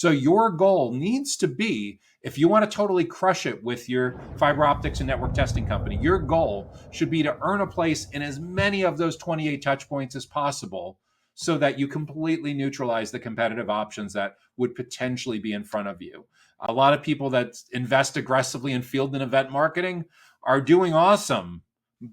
So your goal needs to be, if you want to totally crush it with your fiber optics and network testing company, your goal should be to earn a place in as many of those 28 touch points as possible so that you completely neutralize the competitive options that would potentially be in front of you. A lot of people that invest aggressively in field and event marketing are doing awesome,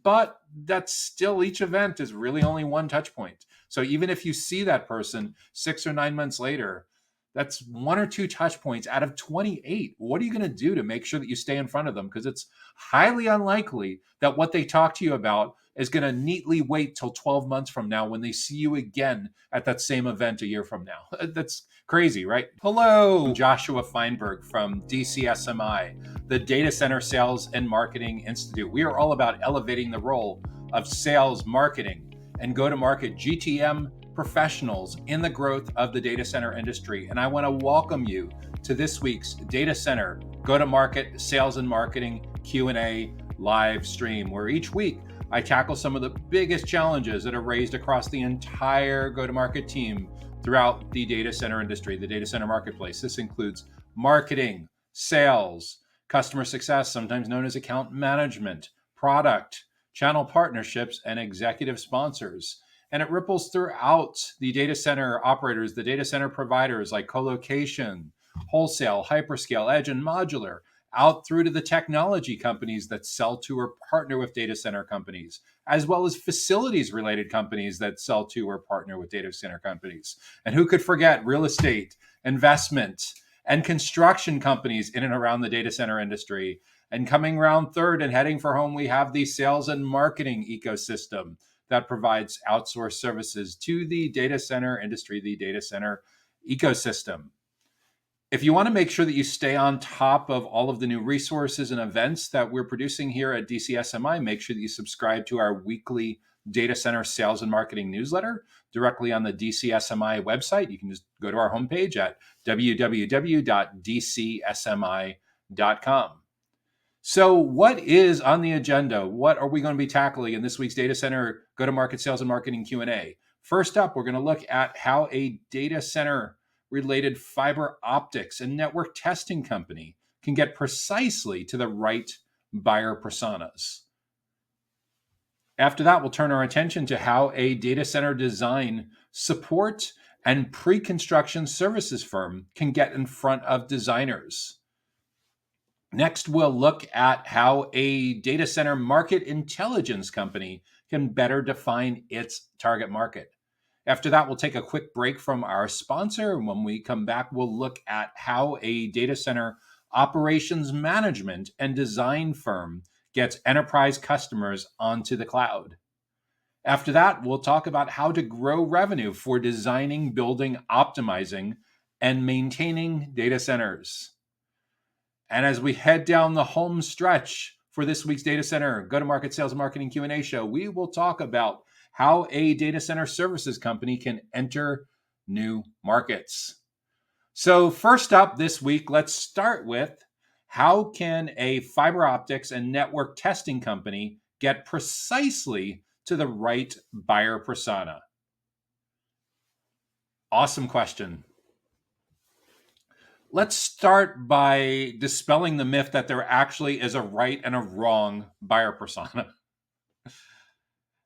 but that's still, each event is really only one touch point. So even if you see that person 6 or 9 months later, that's 1 or 2 touch points out of 28. What are you going to do to make sure that you stay in front of them? Because it's highly unlikely that what they talk to you about is going to neatly wait till 12 months from now when they see you again at that same event a year from now. That's crazy, right? Hello, I'm Joshua Feinberg from DCSMI, the Data Center Sales and Marketing Institute. We are all about elevating the role of sales, marketing, and go-to-market GTM professionals in the growth of the data center industry. And I want to welcome you to this week's Data Center Go-to-Market Sales and Marketing Q&A live stream, where each week I tackle some of the biggest challenges that are raised across the entire go-to-market team throughout the data center industry, the data center marketplace. This includes marketing, sales, customer success, sometimes known as account management, product, channel partnerships, and executive sponsors. And it ripples throughout the data center operators, the data center providers like colocation, wholesale, hyperscale, edge, and modular, out through to the technology companies that sell to or partner with data center companies, as well as facilities related companies that sell to or partner with data center companies. And who could forget real estate, investment, and construction companies in and around the data center industry. And coming around third and heading for home, we have the sales and marketing ecosystem that provides outsourced services to the data center industry, the data center ecosystem. If you want to make sure that you stay on top of all of the new resources and events that we're producing here at DCSMI, make sure that you subscribe to our weekly data center sales and marketing newsletter directly on the DCSMI website. You can just go to our homepage at www.dcsmi.com. So what is on the agenda? What are we going to be tackling in this week's Data Center Go-to-Market Sales and Marketing Q&A? First up, we're going to look at how a data center related fiber optics and network testing company can get precisely to the right buyer personas. After that, we'll turn our attention to how a data center design, support, and pre-construction services firm can get in front of designers. Next, we'll look at how a data center market intelligence company can better define its target market. After that, we'll take a quick break from our sponsor. And when we come back, we'll look at how a data center operations management and design firm gets enterprise customers onto the cloud. After that, we'll talk about how to grow revenue for designing, building, optimizing, and maintaining data centers. And as we head down the home stretch for this week's Data Center Go-to-Market Sales and Marketing Q&A show, we will talk about how a data center services company can enter new markets. So first up this week, let's start with how can a fiber optics and network testing company get precisely to the right buyer persona? Awesome question. Let's start by dispelling the myth that there actually is a right and a wrong buyer persona.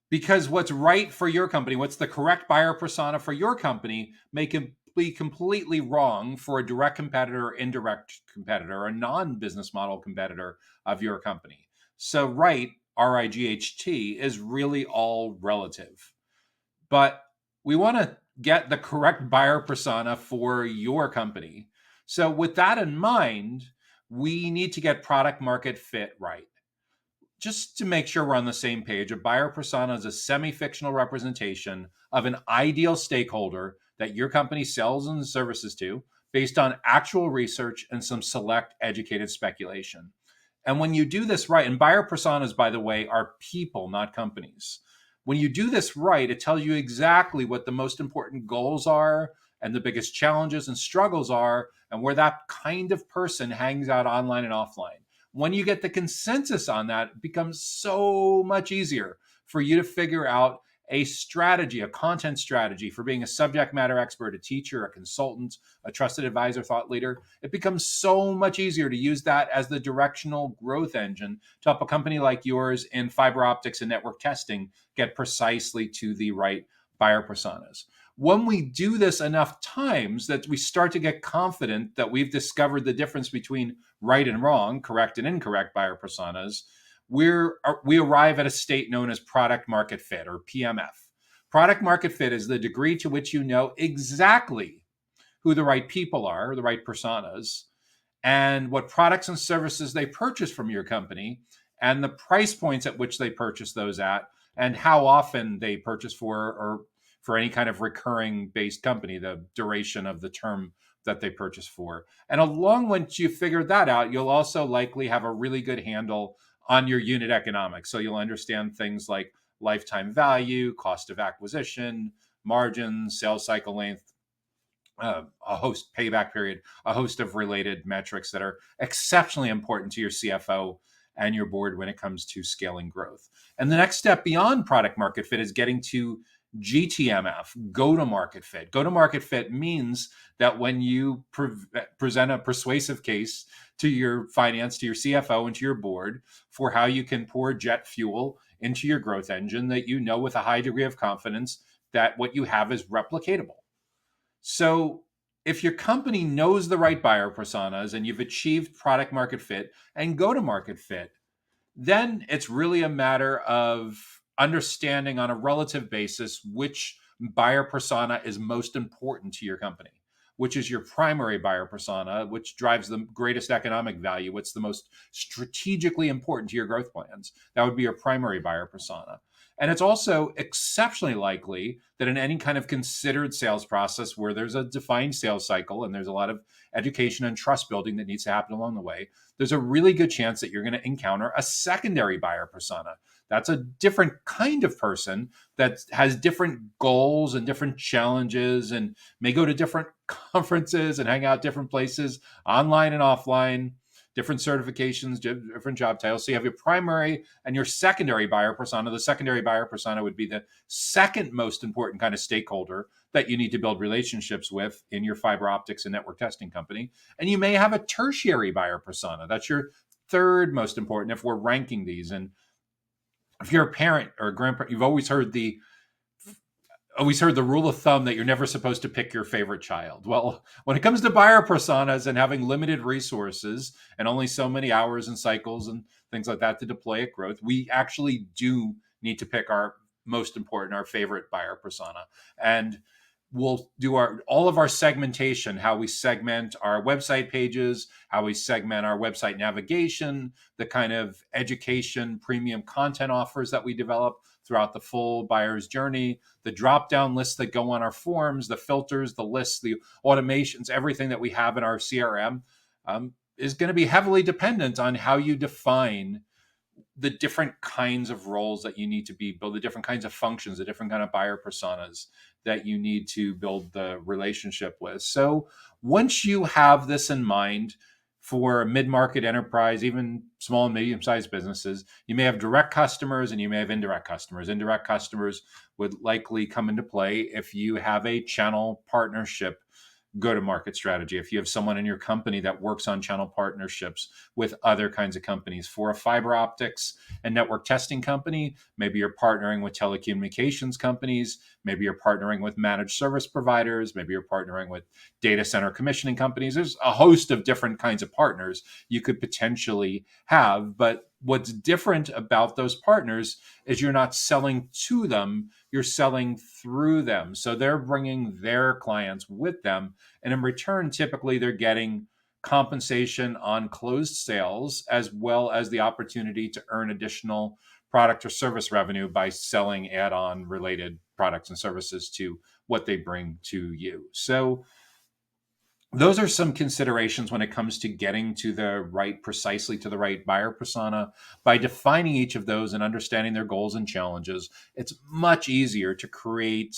Because what's right for your company, what's the correct buyer persona for your company, may be completely wrong for a direct competitor, indirect competitor, a non-business model competitor of your company. So right, R-I-G-H-T, is really all relative. But we want to get the correct buyer persona for your company. So with that in mind, we need to get product market fit right. Just to make sure we're on the same page, a buyer persona is a semi-fictional representation of an ideal stakeholder that your company sells and services to based on actual research and some select educated speculation. And when you do this right, and buyer personas, by the way, are people, not companies. When you do this right, it tells you exactly what the most important goals are and the biggest challenges and struggles are, and where that kind of person hangs out online and offline. When you get the consensus on that, it becomes so much easier for you to figure out a strategy, a content strategy for being a subject matter expert, a teacher, a consultant, a trusted advisor, thought leader, it becomes so much easier to use that as the directional growth engine to help a company like yours in fiber optics and network testing get precisely to the right buyer personas. When we do this enough times that we start to get confident that we've discovered the difference between right and wrong, correct and incorrect buyer personas, we arrive at a state known as product market fit, or PMF. Product market fit is the degree to which you know exactly who the right people are, the right personas, and what products and services they purchase from your company, and the price points at which they purchase those at, and how often they purchase for, or for any kind of recurring based company, the duration of the term that they purchase for. And along once you figure that out, you'll also likely have a really good handle on your unit economics. So you'll understand things like lifetime value, cost of acquisition, margins, sales cycle length, a host payback period, a host of related metrics that are exceptionally important to your CFO and your board when it comes to scaling growth. And the next step beyond product market fit is getting to GTMF, go to market fit. Go to market fit means that when you present a persuasive case to your finance, to your CFO, and to your board for how you can pour jet fuel into your growth engine, that you know with a high degree of confidence that what you have is replicatable. So if your company knows the right buyer personas and you've achieved product market fit and go to market fit, then it's really a matter of understanding on a relative basis which buyer persona is most important to your company, which is your primary buyer persona, which drives the greatest economic value, what's the most strategically important to your growth plans. That would be your primary buyer persona. And it's also exceptionally likely that in any kind of considered sales process where there's a defined sales cycle and there's a lot of education and trust building that needs to happen along the way, there's a really good chance that you're going to encounter a secondary buyer persona. That's a different kind of person that has different goals and different challenges and may go to different conferences and hang out different places, online and offline, different certifications, different job titles. So you have your primary and your secondary buyer persona. The secondary buyer persona would be the second most important kind of stakeholder that you need to build relationships with in your fiber optics and network testing company. And you may have a tertiary buyer persona. That's your third most important if we're ranking these. And if you're a parent or a grandparent, you've always heard the rule of thumb that you're never supposed to pick your favorite child. Well, when it comes to buyer personas and having limited resources and only so many hours and cycles and things like that to deploy at growth, we actually do need to pick our most important, our favorite buyer persona. And we'll do all of our segmentation, how we segment our website pages, how we segment our website navigation, the kind of education premium content offers that we develop throughout the full buyer's journey, the drop-down lists that go on our forms, the filters, the lists, the automations, everything that we have in our CRM is going to be heavily dependent on how you define the different kinds of roles that you need to build, the different kinds of functions, the different kind of buyer personas that you need to build the relationship with. So once you have this in mind for a mid-market enterprise, even small and medium-sized businesses, you may have direct customers and you may have indirect customers. Indirect customers would likely come into play if you have a channel partnership go-to-market strategy. If you have someone in your company that works on channel partnerships with other kinds of companies. For a fiber optics and network testing company, maybe you're partnering with telecommunications companies, maybe you're partnering with managed service providers, maybe you're partnering with data center commissioning companies. There's a host of different kinds of partners you could potentially have, but what's different about those partners is you're not selling to them, you're selling through them. So they're bringing their clients with them. And in return, typically they're getting compensation on closed sales, as well as the opportunity to earn additional product or service revenue by selling add-on related products and services to what they bring to you. So those are some considerations when it comes to getting to precisely to the right buyer persona. By defining each of those and understanding their goals and challenges, it's much easier to create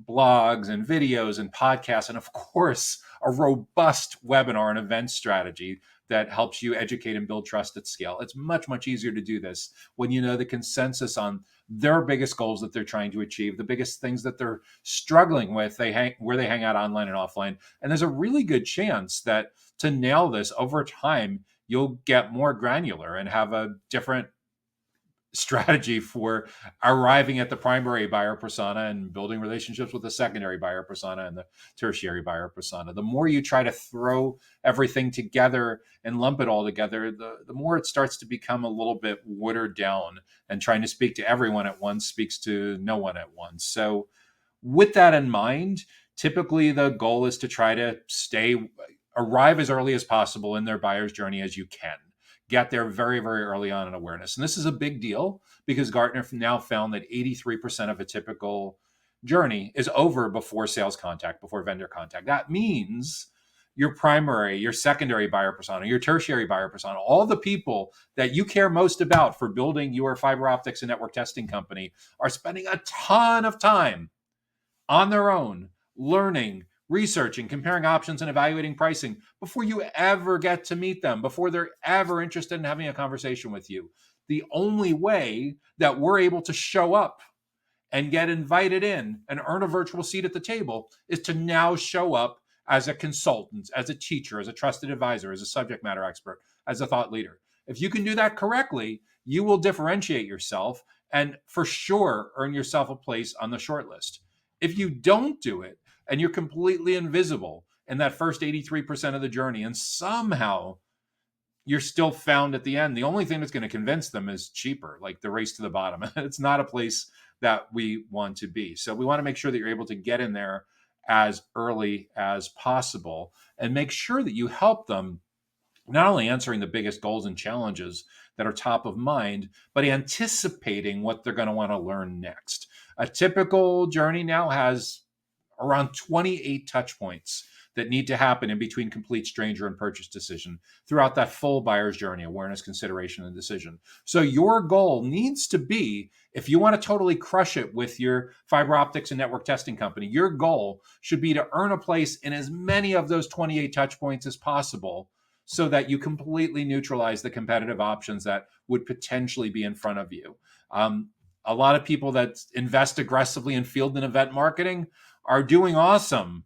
blogs and videos and podcasts, and of course, a robust webinar and event strategy that helps you educate and build trust at scale. It's much, much easier to do this when you know the consensus on their biggest goals that they're trying to achieve, the biggest things that they're struggling with, where they hang out online and offline. And there's a really good chance that to nail this over time, you'll get more granular and have a different strategy for arriving at the primary buyer persona and building relationships with the secondary buyer persona and the tertiary buyer persona. The more you try to throw everything together and lump it all together, the more it starts to become a little bit watered down, and trying to speak to everyone at once speaks to no one at once. So with that in mind, typically the goal is to try to arrive as early as possible in their buyer's journey as you can. Get there very, very early on in awareness. And this is a big deal because Gartner now found that 83% of a typical journey is over before sales contact, before vendor contact. That means your primary, your secondary buyer persona, your tertiary buyer persona, all the people that you care most about for building your fiber optics and network testing company are spending a ton of time on their own, learning, researching, comparing options, and evaluating pricing before you ever get to meet them, before they're ever interested in having a conversation with you. The only way that we're able to show up and get invited in and earn a virtual seat at the table is to now show up as a consultant, as a teacher, as a trusted advisor, as a subject matter expert, as a thought leader. If you can do that correctly, you will differentiate yourself and for sure earn yourself a place on the short list. If you don't do it and you're completely invisible in that first 83% of the journey, and somehow you're still found at the end, the only thing that's going to convince them is cheaper, like the race to the bottom. It's not a place that we want to be. So we want to make sure that you're able to get in there as early as possible and make sure that you help them not only answering the biggest goals and challenges that are top of mind, but anticipating what they're going to want to learn next. A typical journey now has around 28 touch points that need to happen in between complete stranger and purchase decision throughout that full buyer's journey: awareness, consideration, and decision. So your goal needs to be, if you want to totally crush it with your fiber optics and network testing company, your goal should be to earn a place in as many of those 28 touch points as possible, so that you completely neutralize the competitive options that would potentially be in front of you. A lot of people that invest aggressively in field and event marketing are doing awesome,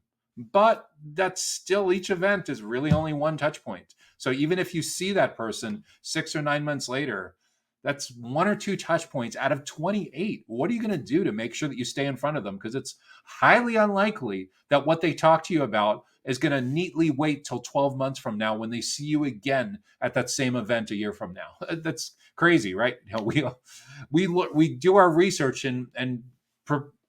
but that's still, each event is really only one touch point. So even if you see that person 6 or 9 months later, that's 1 or 2 touch points out of 28. What are you going to do to make sure that you stay in front of them? Because it's highly unlikely that what they talk to you about is going to neatly wait till 12 months from now when they see you again at that same event a year from now. That's crazy, right? We do our research and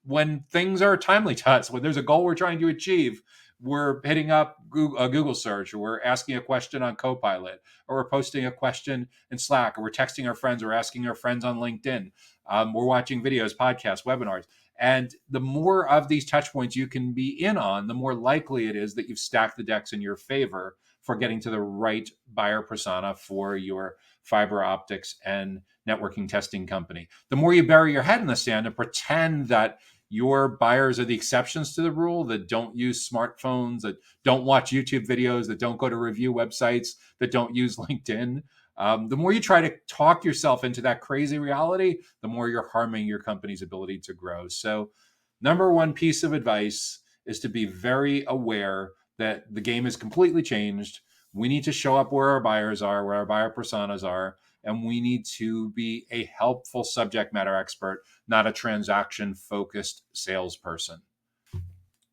when things are timely to us, when there's a goal we're trying to achieve, we're hitting up a Google search, or we're asking a question on Copilot, or we're posting a question in Slack, or we're texting our friends, or asking our friends on LinkedIn. We're watching videos, podcasts, webinars. And the more of these touch points you can be in on, the more likely it is that you've stacked the decks in your favor for getting to the right buyer persona for your fiber optics and networking testing company. The more you bury your head in the sand and pretend that your buyers are the exceptions to the rule, that don't use smartphones, that don't watch YouTube videos, that don't go to review websites, that don't use LinkedIn, the more you try to talk yourself into that crazy reality, the more you're harming your company's ability to grow. So, number one piece of advice is to be very aware that the game has completely changed. We need to show up where our buyers are, where our buyer personas are, and we need to be a helpful subject matter expert, not a transaction-focused salesperson.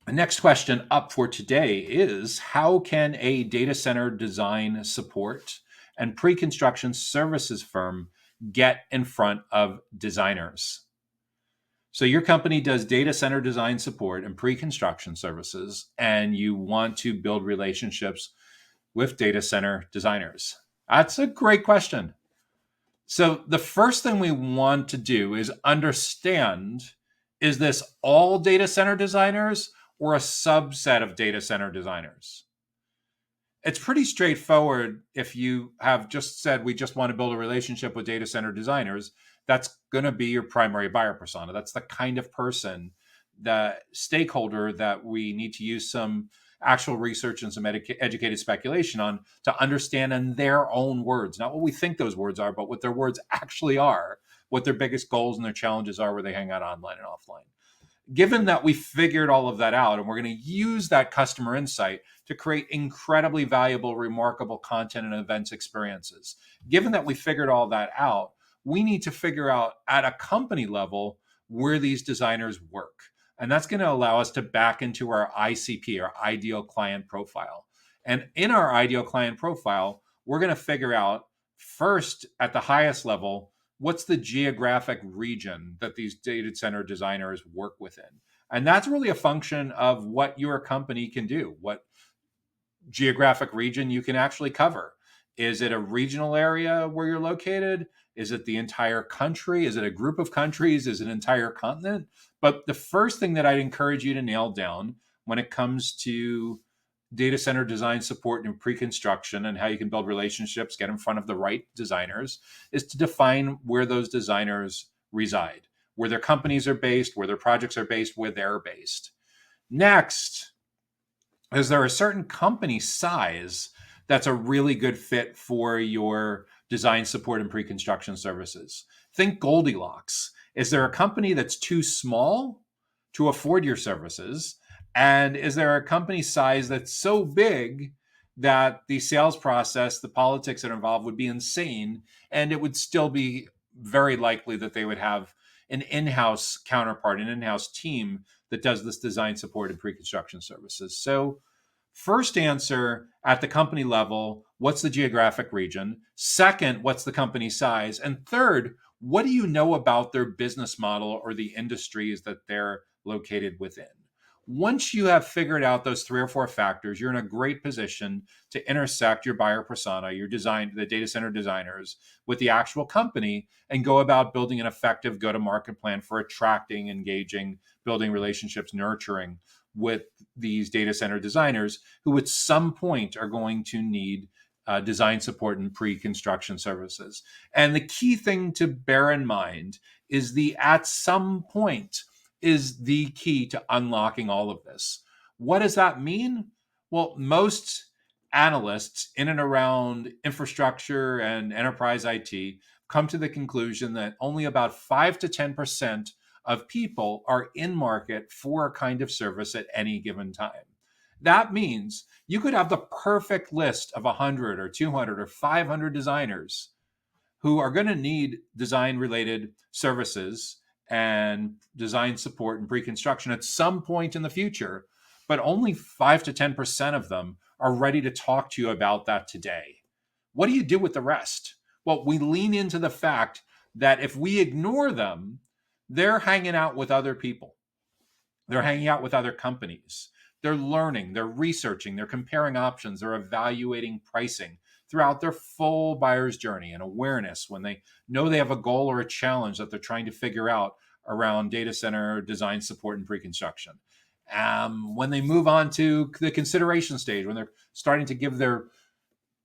The next question up for today is, how can a data center design support and pre-construction services firm get in front of designers? So your company does data center design support and pre-construction services, and you want to build relationships with data center designers. That's a great question. So the first thing we want to do is understand, is this all data center designers or a subset of data center designers? It's pretty straightforward. If you have just said, we just want to build a relationship with data center designers, that's going to be your primary buyer persona. That's the kind of person the stakeholder that we need to use some actual research and some educated speculation on to understand in their own words, not what we think those words are, but what their words actually are, what their biggest goals and their challenges are where they hang out online and offline. Given that we figured all of that out and we're going to use that customer insight to create incredibly valuable, remarkable content and events experiences, given that we figured all that out, we need to figure out at a company level where these designers work. And that's going to allow us to back into our ICP, our ideal client profile. And in our ideal client profile, we're going to figure out first at the highest level, what's the geographic region that these data center designers work within? And that's really a function of what your company can do, what geographic region you can actually cover. Is it a regional area where you're located? Is it the entire country? Is it a group of countries? Is it an entire continent? But the first thing that I'd encourage you to nail down when it comes to data center design support and pre-construction and how you can build relationships, get in front of the right designers, is to define where those designers reside, where their companies are based, where their projects are based, where they're based. Next, is there a certain company size that's a really good fit for your design support and pre-construction services? Think Goldilocks. Is there a company that's too small to afford your services? And is there a company size that's so big that the sales process, the politics that are involved would be insane, and it would still be very likely that they would have an in-house counterpart, an in-house team that does this design support and pre-construction services? So first answer at the company level, what's the geographic region? Second, what's the company size? And third, what do you know about their business model or the industries that they're located within? Once you have figured out those 3 or 4 factors, you're in a great position to intersect your buyer persona, your design, the data center designers, with the actual company and go about building an effective go-to-market plan for attracting, engaging, building relationships, nurturing with these data center designers who at some point are going to need design support and pre-construction services. And the key thing to bear in mind is the at some point is the key to unlocking all of this. What does that mean? Well, most analysts in and around infrastructure and enterprise IT come to the conclusion that only about 5 to 10% of people are in market for a kind of service at any given time. That means you could have the perfect list of 100 or 200 or 500 designers who are going to need design related services and design support and pre-construction at some point in the future, but only 5 to 10% of them are ready to talk to you about that today. What do you do with the rest? Well, we lean into the fact that if we ignore them, they're hanging out with other people. They're hanging out with other companies. They're learning, they're researching, they're comparing options, they're evaluating pricing throughout their full buyer's journey and awareness when they know they have a goal or a challenge that they're trying to figure out around data center design support and pre-construction. When they move on to the consideration stage, when they're starting to give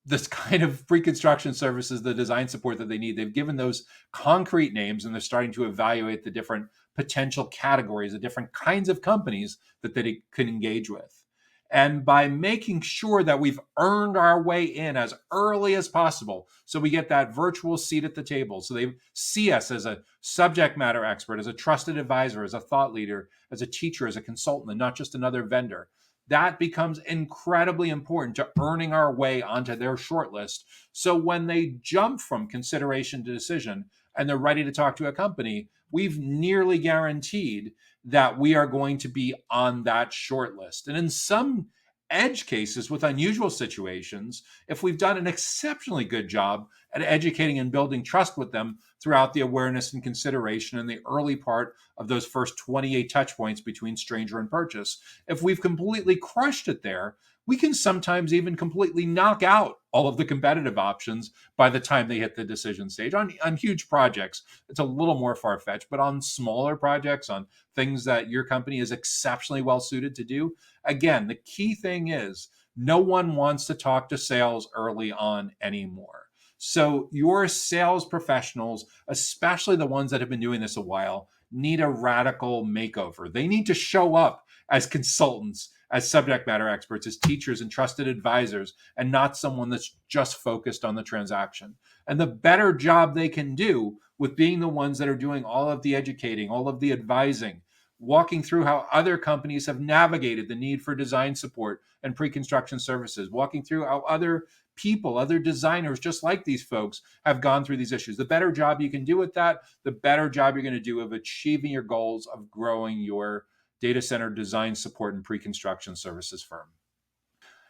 this kind of pre-construction services, the design support that they need, they've given those concrete names and they're starting to evaluate the different potential categories, the different kinds of companies that they can engage with. And by making sure that we've earned our way in as early as possible, so we get that virtual seat at the table, so they see us as a subject matter expert, as a trusted advisor, as a thought leader, as a teacher, as a consultant, and not just another vendor. That becomes incredibly important to earning our way onto their shortlist. So when they jump from consideration to decision and they're ready to talk to a company, we've nearly guaranteed that we are going to be on that shortlist. And in some edge cases with unusual situations, if we've done an exceptionally good job at educating and building trust with them throughout the awareness and consideration in the early part of those first 28 touch points between stranger and purchase, if we've completely crushed it there, we can sometimes even completely knock out all of the competitive options by the time they hit the decision stage. On huge projects, it's a little more far-fetched, but on smaller projects, on things that your company is exceptionally well suited to do, again, the key thing is no one wants to talk to sales early on anymore. So your sales professionals, especially the ones that have been doing this a while, need a radical makeover. They need to show up as consultants, as subject matter experts, as teachers and trusted advisors, and not someone that's just focused on the transaction. And the better job they can do with being the ones that are doing all of the educating, all of the advising, walking through how other companies have navigated the need for design support and pre-construction services, walking through how other people, other designers just like these folks have gone through these issues. The better job you can do with that, the better job you're going to do of achieving your goals of growing your data center design support and pre-construction services firm.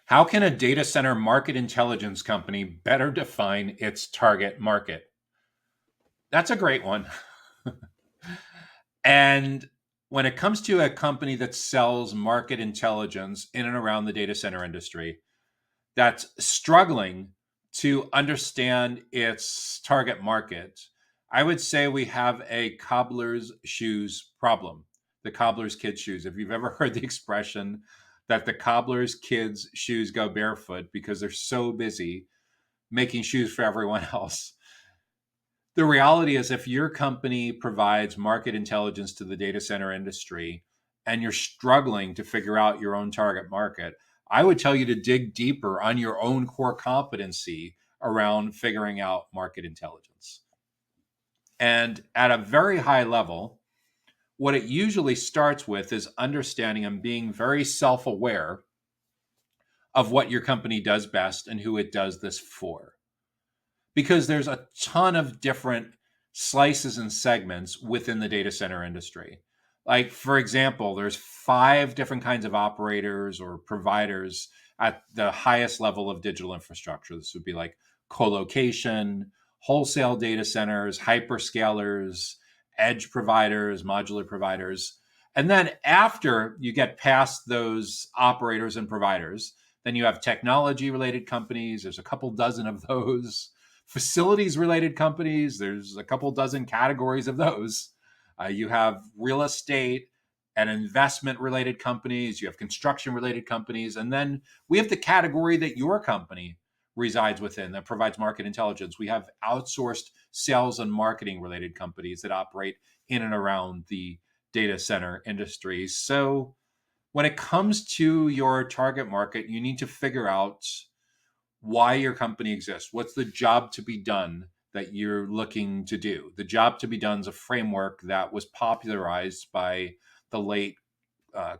How can a data center market intelligence company better define its target market? That's a great one. And when it comes to a company that sells market intelligence in and around the data center industry, that's struggling to understand its target market, I would say we have a cobbler's shoes problem, the cobbler's kid's shoes. If you've ever heard the expression that the cobbler's kids' shoes go barefoot because they're so busy making shoes for everyone else. The reality is, if your company provides market intelligence to the data center industry and you're struggling to figure out your own target market, I would tell you to dig deeper on your own core competency around figuring out market intelligence. And at a very high level, what it usually starts with is understanding and being very self aware of what your company does best and who it does this for. Because there's a ton of different slices and segments within the data center industry. Like, for example, there's 5 different kinds of operators or providers at the highest level of digital infrastructure. This would be like co-location, wholesale data centers, hyperscalers, edge providers, modular providers. And then after you get past those operators and providers, then you have technology related companies. There's a couple dozen of those. Facilities related companies, there's a couple dozen categories of those. You have real estate and investment related companies, you have construction related companies, and then we have the category that your company resides within that provides market intelligence. We have outsourced sales and marketing related companies that operate in and around the data center industry. So when it comes to your target market, you need to figure out why your company exists. What's the job to be done that you're looking to do? The job to be done is a framework that was popularized by the late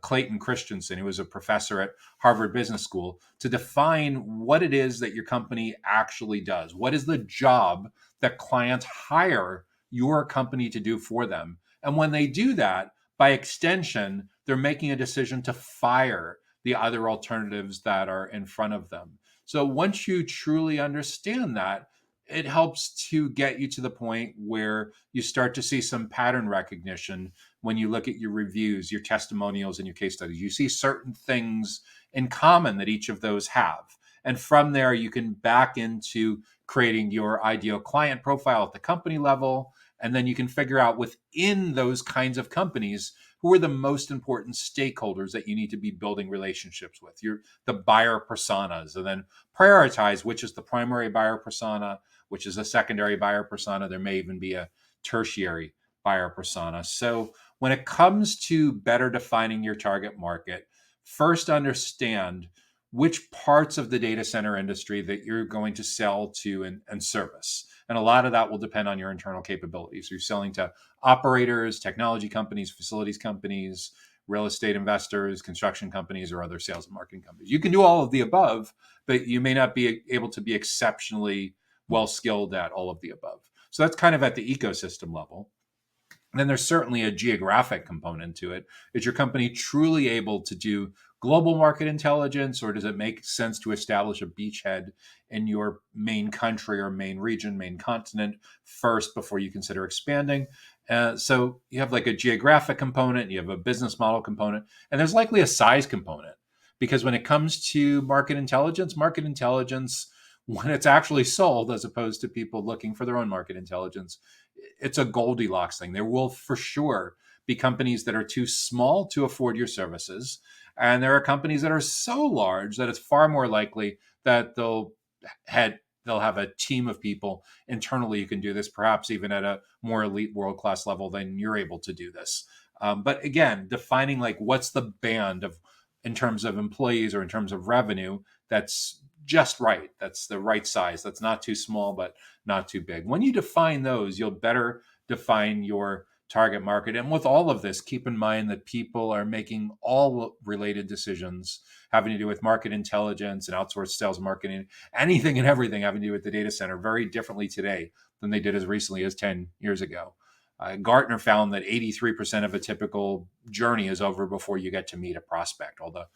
Clayton Christensen, who was a professor at Harvard Business School, to define what it is that your company actually does. What is the job that clients hire your company to do for them? And when they do that, by extension, they're making a decision to fire the other alternatives that are in front of them. So once you truly understand that, it helps to get you to the point where you start to see some pattern recognition when you look at your reviews, your testimonials, and your case studies. You see certain things in common that each of those have. And from there, you can back into creating your ideal client profile at the company level. And then you can figure out within those kinds of companies who are the most important stakeholders that you need to be building relationships with. You're the buyer personas, and then prioritize which is the primary buyer persona, which is a secondary buyer persona. There may even be a tertiary buyer persona. So when it comes to better defining your target market, first understand which parts of the data center industry that you're going to sell to and service. And a lot of that will depend on your internal capabilities. You're selling to operators, technology companies, facilities companies, real estate investors, construction companies, or other sales and marketing companies. You can do all of the above, but you may not be able to be exceptionally well skilled at all of the above. So that's kind of at the ecosystem level. And then there's certainly a geographic component to it. Is your company truly able to do global market intelligence, or does it make sense to establish a beachhead in your main country or main region, main continent first before you consider expanding? So you have like a geographic component, you have a business model component, and there's likely a size component. Because when it comes to market intelligence, when it's actually sold, as opposed to people looking for their own market intelligence, it's a Goldilocks thing. There will for sure be companies that are too small to afford your services. And there are companies that are so large that it's far more likely that they'll head they'll have a team of people internally who can do this, perhaps even at a more elite world-class level than you're able to do this. But again, defining like what's the band of in terms of employees or in terms of revenue that's just right. That's the right size. That's not too small, but not too big. When you define those, you'll better define your target market. And with all of this, keep in mind that people are making all related decisions having to do with market intelligence and outsourced sales marketing, anything and everything having to do with the data center very differently today than they did as recently as 10 years ago. Gartner found that 83% of a typical journey is over before you get to meet a prospect. All the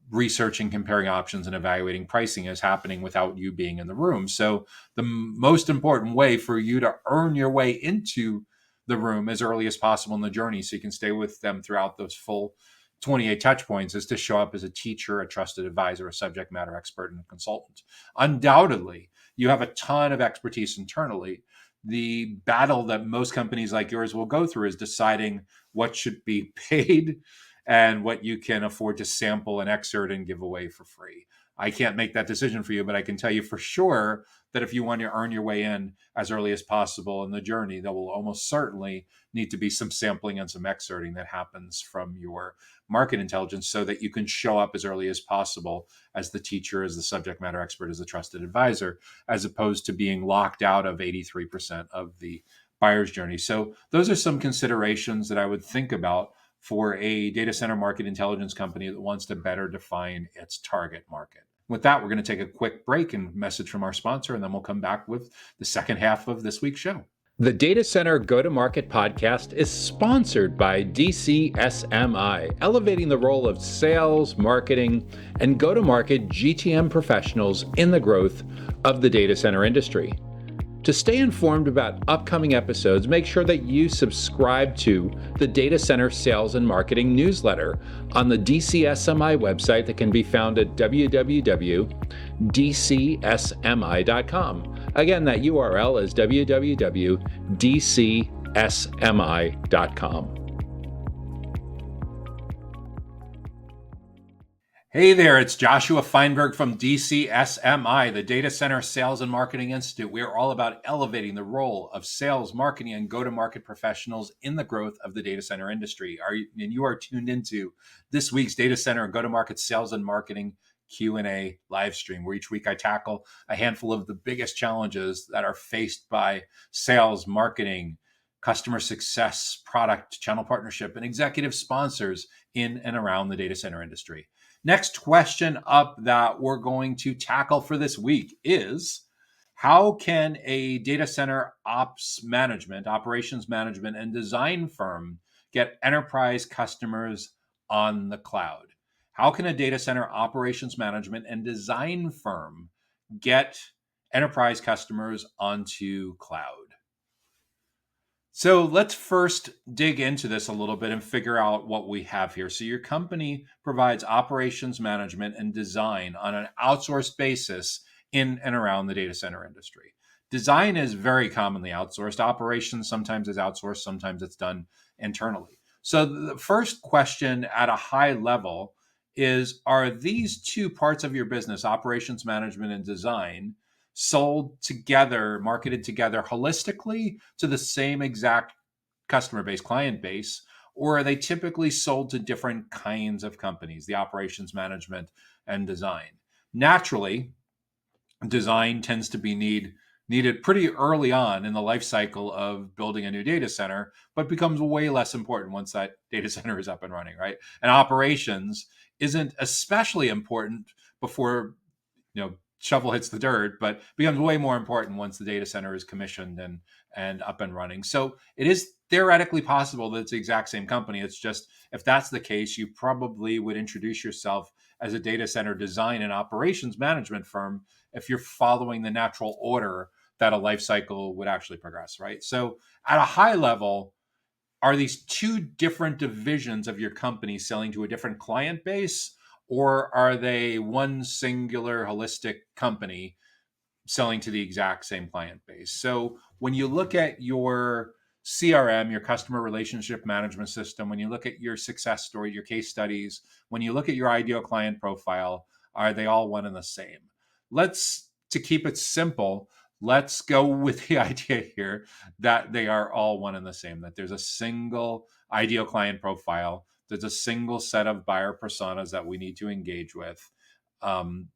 researching, comparing options, and evaluating pricing is happening without you being in the room. So the most important way for you to earn your way into the room as early as possible in the journey so you can stay with them throughout those full 28 touch points is to show up as a teacher, a trusted advisor, a subject matter expert, and a consultant. Undoubtedly, you have a ton of expertise internally. The battle that most companies like yours will go through is deciding what should be paid and what you can afford to sample and excerpt and give away for free. I can't make that decision for you, but I can tell you for sure that if you want to earn your way in as early as possible in the journey, there will almost certainly need to be some sampling and some excerpting that happens from your market intelligence so that you can show up as early as possible as the teacher, as the subject matter expert, as a trusted advisor, as opposed to being locked out of 83% of the buyer's journey. So those are some considerations that I would think about for a data center market intelligence company that wants to better define its target market. With that, we're going to take a quick break and message from our sponsor, and then we'll come back with the second half of this week's show. The Data Center Go-to-Market podcast is sponsored by DCSMI, elevating the role of sales, marketing, and go-to-market GTM professionals in the growth of the data center industry. To stay informed about upcoming episodes, make sure that you subscribe to the Data Center Sales and Marketing newsletter on the DCSMI website that can be found at www.dcsmi.com. Again, that URL is www.dcsmi.com. Hey there, it's Joshua Feinberg from DCSMI, the Data Center Sales and Marketing Institute. We're all about elevating the role of sales, marketing, and go-to-market professionals in the growth of the data center industry. And you are tuned into this week's Data Center Go-to-Market Sales and Marketing Q&A live stream, where each week I tackle a handful of the biggest challenges that are faced by sales, marketing, customer success, product, channel partnership, and executive sponsors in and around the data center industry. Next question up that we're going to tackle for this week is, how can a data center operations management, and design firm get enterprise customers on the cloud? How can a data center operations management and design firm get enterprise customers onto cloud? So let's first dig into this a little bit and figure out what we have here. So your company provides operations management and design on an outsourced basis in and around the data center industry. Design is very commonly outsourced. Operations sometimes is outsourced, sometimes it's done internally. So the first question at a high level is, are these two parts of your business, operations management and design, sold together, marketed together holistically to the same exact customer base, client base, or are they typically sold to different kinds of companies, the operations management and design? Naturally, design tends to be needed pretty early on in the life cycle of building a new data center, but becomes way less important once that data center is up and running, right? And operations isn't especially important before, shovel hits the dirt, but becomes way more important once the data center is commissioned and up and running. So it is theoretically possible that it's the exact same company. It's just, if that's the case, you probably would introduce yourself as a data center design and operations management firm if you're following the natural order that a life cycle would actually progress, right? So at a high level, are these two different divisions of your company selling to a different client base, or are they one singular holistic company selling to the exact same client base? So when you look at your CRM, your customer relationship management system, when you look at your success story, your case studies, when you look at your ideal client profile, are they all one and the same? Let's to keep it simple, let's go with the idea here that they are all one and the same, that there's a single ideal client profile, there's a single set of buyer personas that we need to engage with um,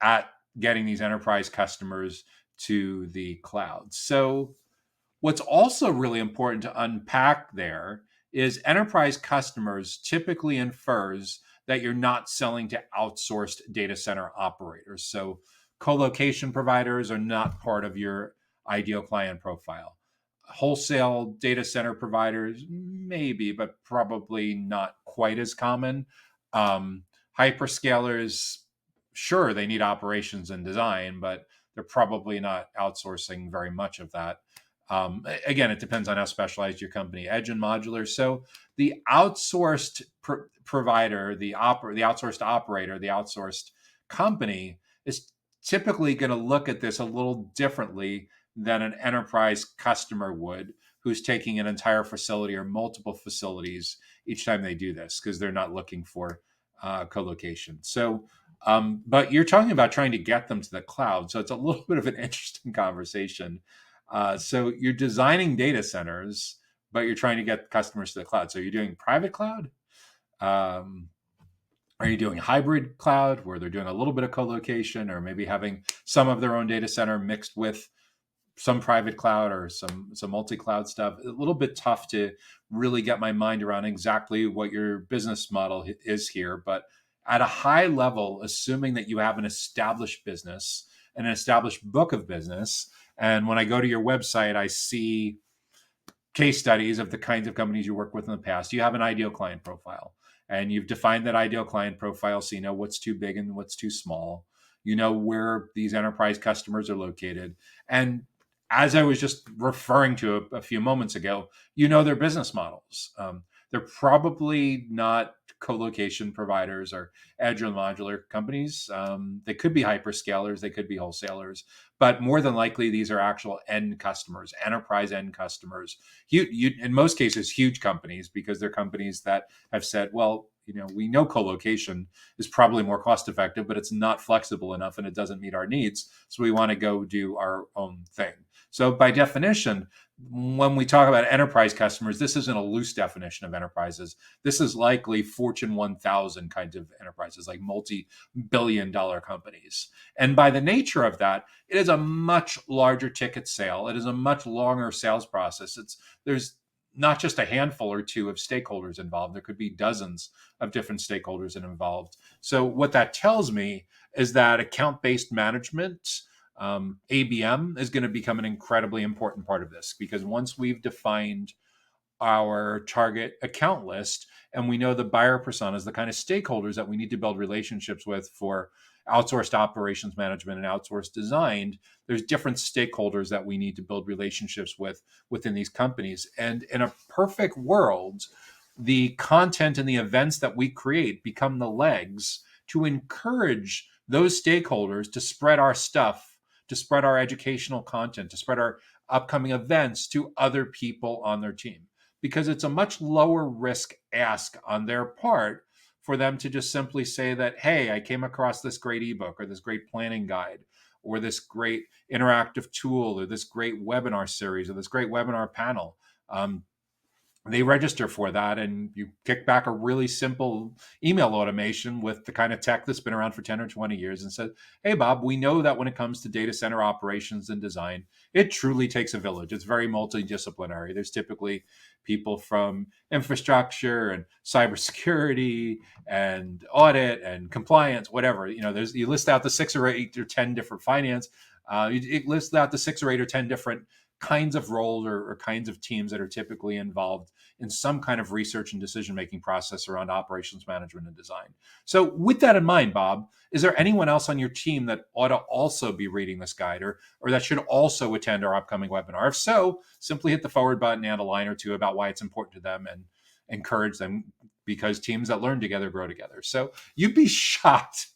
at getting these enterprise customers to the cloud. So, what's also really important to unpack there is enterprise customers typically infers that you're not selling to outsourced data center operators. So co-location providers are not part of your ideal client profile. Wholesale data center providers, maybe, but probably not quite as common. Hyperscalers, sure, they need operations and design, but they're probably not outsourcing very much of that. Again, it depends on how specialized your company. Edge and modular. So the outsourced provider, the outsourced operator, the outsourced company is typically going to look at this a little differently than an enterprise customer would, who's taking an entire facility or multiple facilities each time they do this, because they're not looking for co-location. So, but you're talking about trying to get them to the cloud. So it's a little bit of an interesting conversation. So you're designing data centers, but you're trying to get customers to the cloud. So you're doing private cloud. Um, are you doing hybrid cloud where they're doing a little bit of co-location, or maybe having some of their own data center mixed with some private cloud or some multi-cloud stuff? A little bit tough to really get my mind around exactly what your business model is here. But at a high level, assuming that you have an established business, an established book of business, and when I go to your website, I see case studies of the kinds of companies you work with in the past. You have an ideal client profile, and you've defined that ideal client profile, so you know what's too big and what's too small. You know where these enterprise customers are located. And as I was just referring to a few moments ago, you know their business models. They're probably not co-location providers or edge or modular companies. They could be hyperscalers, they could be wholesalers, but more than likely these are actual end customers, enterprise end customers. In most cases, huge companies, because they're companies that have said, well, we know co-location is probably more cost effective, but it's not flexible enough and it doesn't meet our needs. So we want to go do our own thing. So by definition, when we talk about enterprise customers, this isn't a loose definition of enterprises. This is likely Fortune 1000 kinds of enterprises, like multi-billion-dollar companies. And by the nature of that, it is a much larger ticket sale. It is a much longer sales process. There's not just a handful or two of stakeholders involved. There could be dozens of different stakeholders involved. So what that tells me is that account-based management, ABM, is going to become an incredibly important part of this, because once we've defined our target account list and we know the buyer personas, the kind of stakeholders that we need to build relationships with for outsourced operations management and outsourced design, there's different stakeholders that we need to build relationships with within these companies. And in a perfect world, the content and the events that we create become the legs to encourage those stakeholders to spread our stuff, to spread our educational content, to spread our upcoming events to other people on their team, because it's a much lower risk ask on their part for them to just simply say that, hey, I came across this great ebook or this great planning guide or this great interactive tool or this great webinar series or this great webinar panel. They register for that, and you kick back a really simple email automation with the kind of tech that's been around for 10 or 20 years and said, hey, Bob, we know that when it comes to data center operations and design, it truly takes a village. It's very multidisciplinary. There's typically people from infrastructure and cybersecurity and audit and compliance, whatever. You list out the 6 or 8 or 10 different finance. You list out the 6 or 8 or 10 different kinds of roles or kinds of teams that are typically involved in some kind of research and decision-making process around operations management and design. So with that in mind, Bob, is there anyone else on your team that ought to also be reading this guide, or that should also attend our upcoming webinar? If so, simply hit the forward button and a line or two about why it's important to them and encourage them, because teams that learn together grow together. So you'd be shocked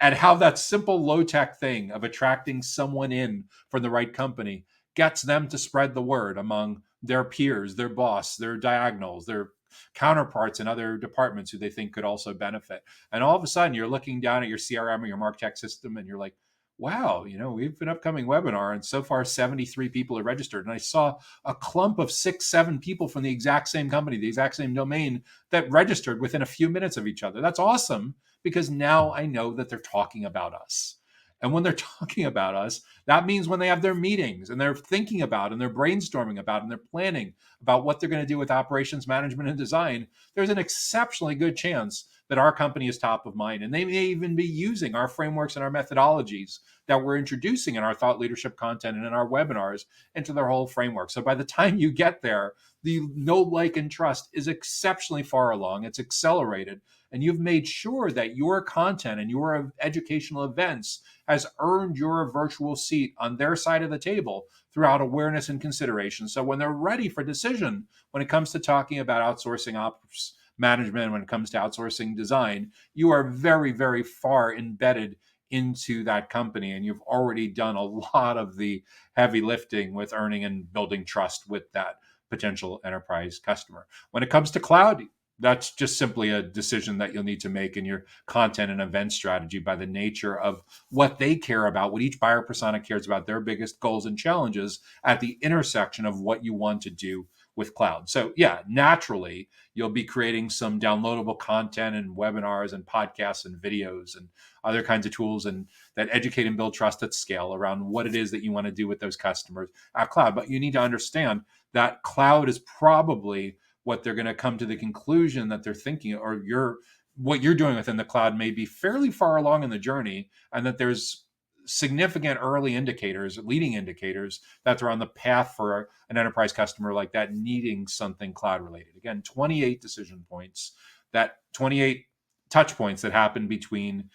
at how that simple low-tech thing of attracting someone in from the right company gets them to spread the word among their peers, their boss, their diagonals, their counterparts in other departments who they think could also benefit. And all of a sudden, you're looking down at your CRM or your MarTech system, and you're like, wow, we have an upcoming webinar and so far 73 people are registered. And I saw a clump of 6, 7 people from the exact same company, the exact same domain that registered within a few minutes of each other. That's awesome because now I know that they're talking about us. And when they're talking about us, that means when they have their meetings and they're thinking about and they're brainstorming about and they're planning about what they're going to do with operations management and design, there's an exceptionally good chance that our company is top of mind. And they may even be using our frameworks and our methodologies that we're introducing in our thought leadership content and in our webinars into their whole framework. So by the time you get there, the know, like, and trust is exceptionally far along. It's accelerated. And you've made sure that your content and your educational events has earned your virtual seat on their side of the table throughout awareness and consideration. So when they're ready for decision, when it comes to talking about outsourcing ops management, when it comes to outsourcing design, you are very, very far embedded into that company. And you've already done a lot of the heavy lifting with earning and building trust with that potential enterprise customer. When it comes to cloud, that's just simply a decision that you'll need to make in your content and event strategy by the nature of what they care about, what each buyer persona cares about, their biggest goals and challenges at the intersection of what you want to do with cloud. So yeah, naturally, you'll be creating some downloadable content and webinars and podcasts and videos and other kinds of tools and that educate and build trust at scale around what it is that you want to do with those customers at cloud. But you need to understand that cloud is probably what they're going to come to the conclusion that they're thinking, or what you're doing within the cloud may be fairly far along in the journey, and that there's significant early indicators, leading indicators, that they're on the path for an enterprise customer like that needing something cloud related. Again, 28 decision points, that 28 touch points that happen between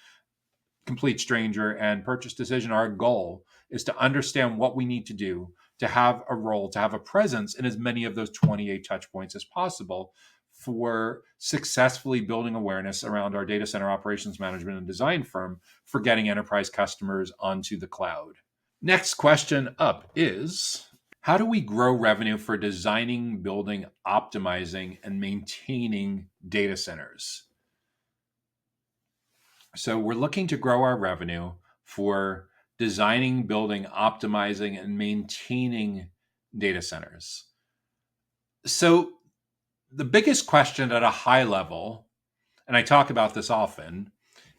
complete stranger and purchase decision. Our goal is to understand what we need to do to have a role, to have a presence in as many of those 28 touch points as possible for successfully building awareness around our data center operations management and design firm for getting enterprise customers onto the cloud. Next question up is, how do we grow revenue for designing, building, optimizing, and maintaining data centers? So we're looking to grow our revenue for designing, building, optimizing, and maintaining data centers. So the biggest question at a high level, and I talk about this often,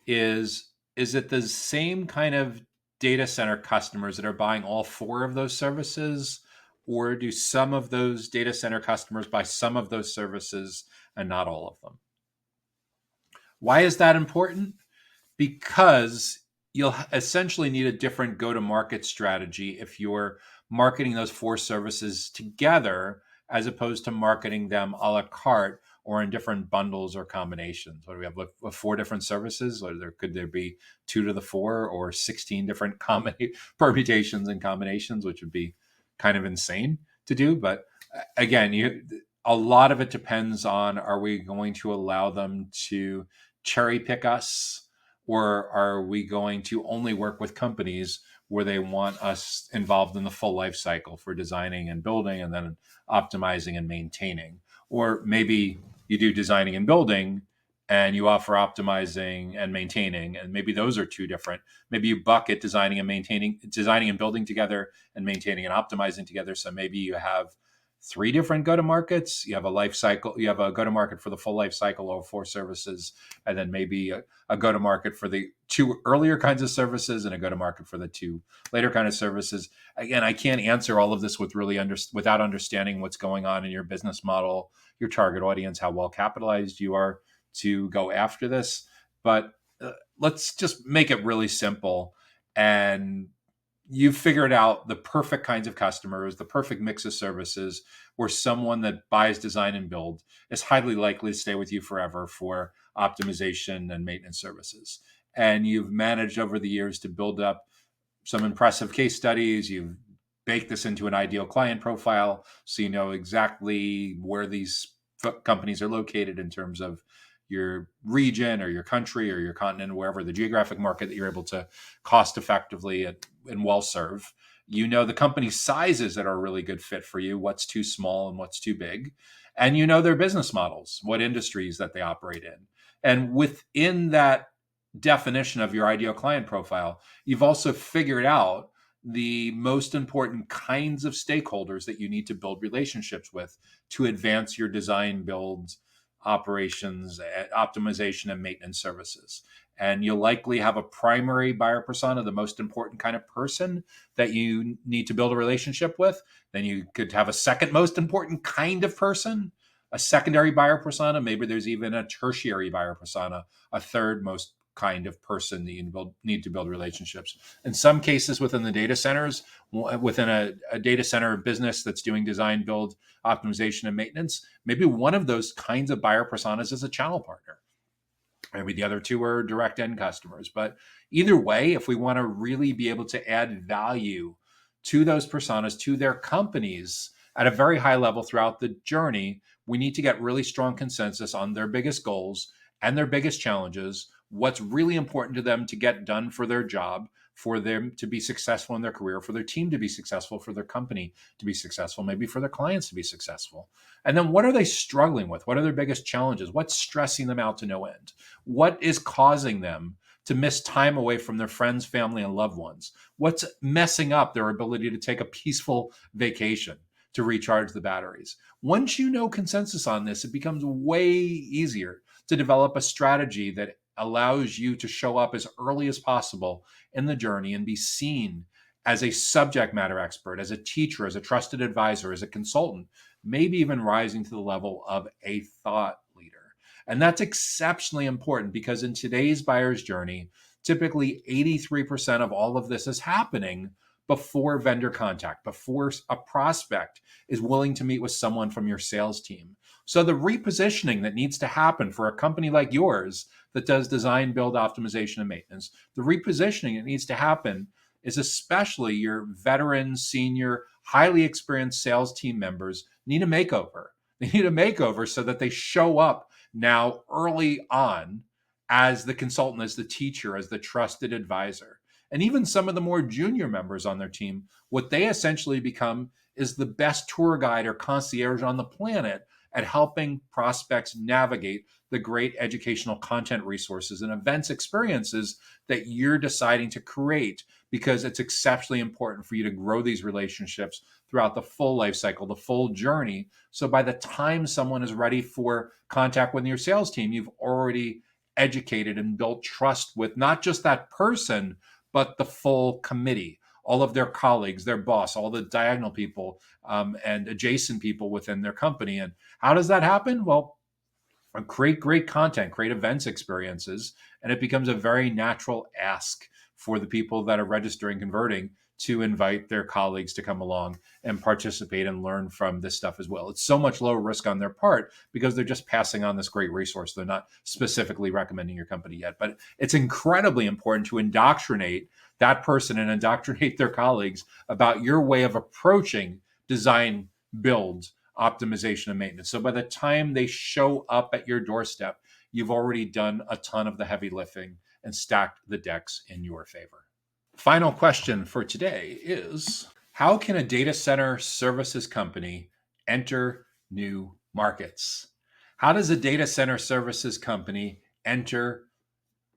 is it the same kind of data center customers that are buying all 4 of those services? Or do some of those data center customers buy some of those services and not all of them? Why is that important? Because you'll essentially need a different go-to-market strategy if you're marketing those 4 services together as opposed to marketing them a la carte or in different bundles or combinations. What do we have? 4 different services? Or could there be 2 to the 4 or 16 different permutations and combinations, which would be kind of insane to do. But again, a lot of it depends on, are we going to allow them to cherry pick us? Or are we going to only work with companies where they want us involved in the full life cycle for designing and building and then optimizing and maintaining? Or maybe you do designing and building and you offer optimizing and maintaining, and maybe those are 2 different. Maybe you bucket designing and building together and maintaining and optimizing together. So maybe you have 3 different go-to-markets. You have a life cycle. You have a go-to-market for the full life cycle of 4 services, and then maybe a go-to-market for the 2 earlier kinds of services and a go-to-market for the 2 later kind of services. Again, I can't answer all of this without understanding what's going on in your business model, your target audience, how well capitalized you are to go after this. But let's just make it really simple, and you've figured out the perfect kinds of customers, the perfect mix of services, where someone that buys design and build is highly likely to stay with you forever for optimization and maintenance services. And you've managed over the years to build up some impressive case studies. You've baked this into an ideal client profile, so you know exactly where these companies are located in terms of your region or your country or your continent, wherever the geographic market that you're able to cost effectively and well serve. You know the company sizes that are a really good fit for you, what's too small and what's too big. And you know their business models, what industries that they operate in. And within that definition of your ideal client profile. You've also figured out the most important kinds of stakeholders that you need to build relationships with to advance your design, build, operations, optimization, and maintenance services. And you'll likely have a primary buyer persona, the most important kind of person that you need to build a relationship with. Then you could have a second most important kind of person, a secondary buyer persona. Maybe there's even a tertiary buyer persona, a third most kind of person that you need to build relationships. In some cases, within the data centers, within a data center business that's doing design, build, optimization, and maintenance, maybe one of those kinds of buyer personas is a channel partner. Maybe the other two are direct end customers. But either way, if we want to really be able to add value to those personas, to their companies at a very high level throughout the journey, we need to get really strong consensus on their biggest goals and their biggest challenges, what's really important to them to get done for their job, for them to be successful in their career, for their team to be successful, for their company to be successful, maybe for their clients to be successful. And then what are they struggling with? What are their biggest challenges? What's stressing them out to no end? What is causing them to miss time away from their friends, family, and loved ones? What's messing up their ability to take a peaceful vacation to recharge the batteries? Once you know consensus on this, it becomes way easier to develop a strategy that allows you to show up as early as possible in the journey and be seen as a subject matter expert, as a teacher, as a trusted advisor, as a consultant, maybe even rising to the level of a thought leader. And that's exceptionally important because in today's buyer's journey, typically 83% of all of this is happening before vendor contact, before a prospect is willing to meet with someone from your sales team. So the repositioning that needs to happen for a company like yours that does design, build, optimization, and maintenance, the repositioning that needs to happen is especially your veteran, senior, highly experienced sales team members need a makeover. They need a makeover so that they show up now early on as the consultant, as the teacher, as the trusted advisor. And even some of the more junior members on their team, what they essentially become is the best tour guide or concierge on the planet at helping prospects navigate the great educational content resources and events experiences that you're deciding to create, because it's exceptionally important for you to grow these relationships throughout the full life cycle, the full journey. So by the time someone is ready for contact with your sales team, you've already educated and built trust with not just that person, but the full committee, all of their colleagues, their boss, all the diagonal people and adjacent people within their company. And how does that happen? Well, create great content, create events experiences, and it becomes a very natural ask for the people that are registering, converting, to invite their colleagues to come along and participate and learn from this stuff as well. It's so much lower risk on their part because they're just passing on this great resource. They're not specifically recommending your company yet, but it's incredibly important to indoctrinate that person and indoctrinate their colleagues about your way of approaching design, build, optimization, and maintenance. So by the time they show up at your doorstep, you've already done a ton of the heavy lifting and stacked the decks in your favor. Final question for today is, how can a data center services company enter new markets? How does a data center services company enter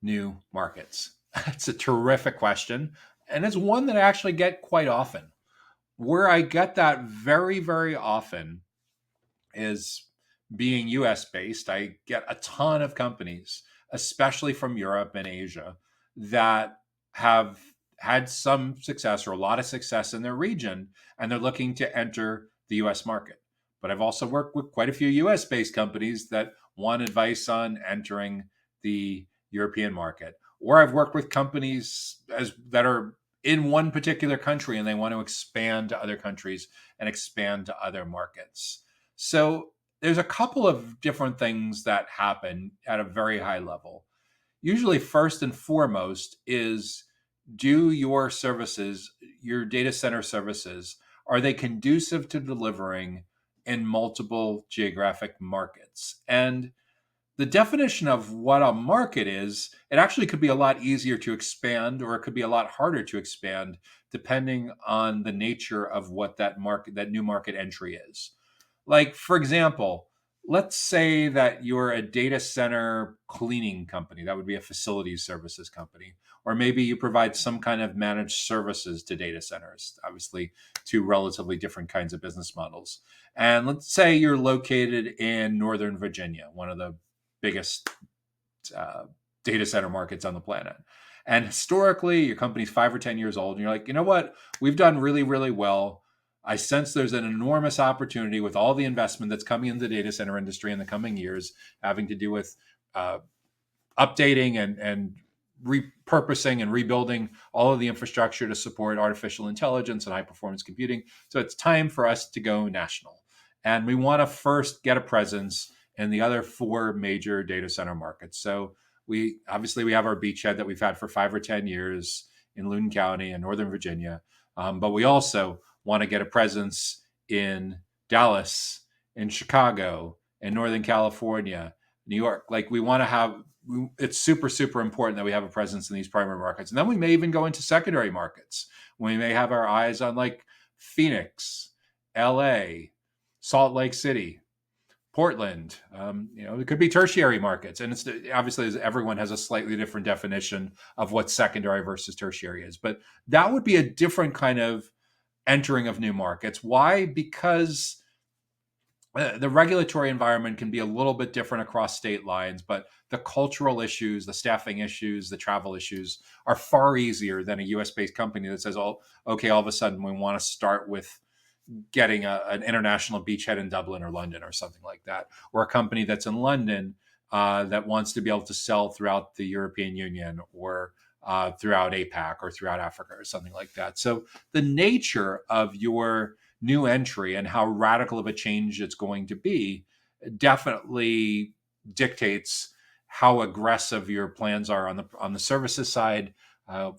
new markets? It's a terrific question. And it's one that I actually get quite often. Where I get that very, very often is being US based. I get a ton of companies, especially from Europe and Asia, that have had some success or a lot of success in their region, and they're looking to enter the US market. But I've also worked with quite a few US based companies that want advice on entering the European market. Or I've worked with companies that are in one particular country and they want to expand to other countries and expand to other markets. So there's a couple of different things that happen at a very high level. Usually, first and foremost is, do your services, your data center services, are they conducive to delivering in multiple geographic markets? And the definition of what a market is, it actually could be a lot easier to expand, or it could be a lot harder to expand, depending on the nature of what that market, that new market entry is. Like, for example, let's say that you're a data center cleaning company. That would be a facilities services company. Or maybe you provide some kind of managed services to data centers, obviously, two relatively different kinds of business models. And let's say you're located in Northern Virginia, one of the biggest uh, data center markets on the planet. And historically, your company's 5 or 10 years old, and you're like, you know what? We've done really, really well. I sense there's an enormous opportunity with all the investment that's coming into the data center industry in the coming years, having to do with uh, updating and repurposing and rebuilding all of the infrastructure to support artificial intelligence and high performance computing. So it's time for us to go national. And we want to first get a presence in the other four major data center markets. So we have our beachhead that we've had for 5 or 10 years in Loudon County in Northern Virginia. But we also want to get a presence in Dallas, in Chicago, in Northern California, New York. Like we want to have, it's super, super important that we have a presence in these primary markets. And then we may even go into secondary markets. We may have our eyes on like Phoenix, LA, Salt Lake City, Portland. It could be tertiary markets. And it's obviously everyone has a slightly different definition of what secondary versus tertiary is. But that would be a different kind of entering of new markets. Why? Because the regulatory environment can be a little bit different across state lines, but the cultural issues, the staffing issues, the travel issues are far easier than a US based company that says, oh, okay, all of a sudden we want to start with getting an international beachhead in Dublin or London or something like that, or a company that's in London that wants to be able to sell throughout the European Union or throughout APAC or throughout Africa or something like that. So the nature of your new entry and how radical of a change it's going to be definitely dictates how aggressive your plans are on the services side,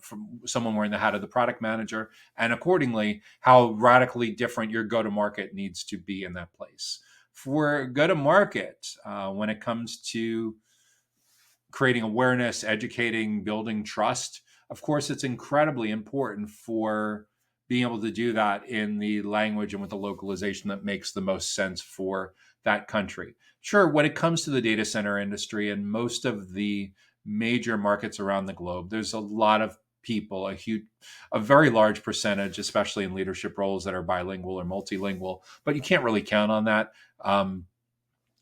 from someone wearing the hat of the product manager, and accordingly how radically different your go-to-market needs to be in that place. For go-to-market, when it comes to creating awareness, educating, building trust, of course, it's incredibly important for being able to do that in the language and with the localization that makes the most sense for that country. Sure, when it comes to the data center industry and most of the major markets around the globe, there's a lot of people, a very large percentage, especially in leadership roles, that are bilingual or multilingual, but you can't really count on that.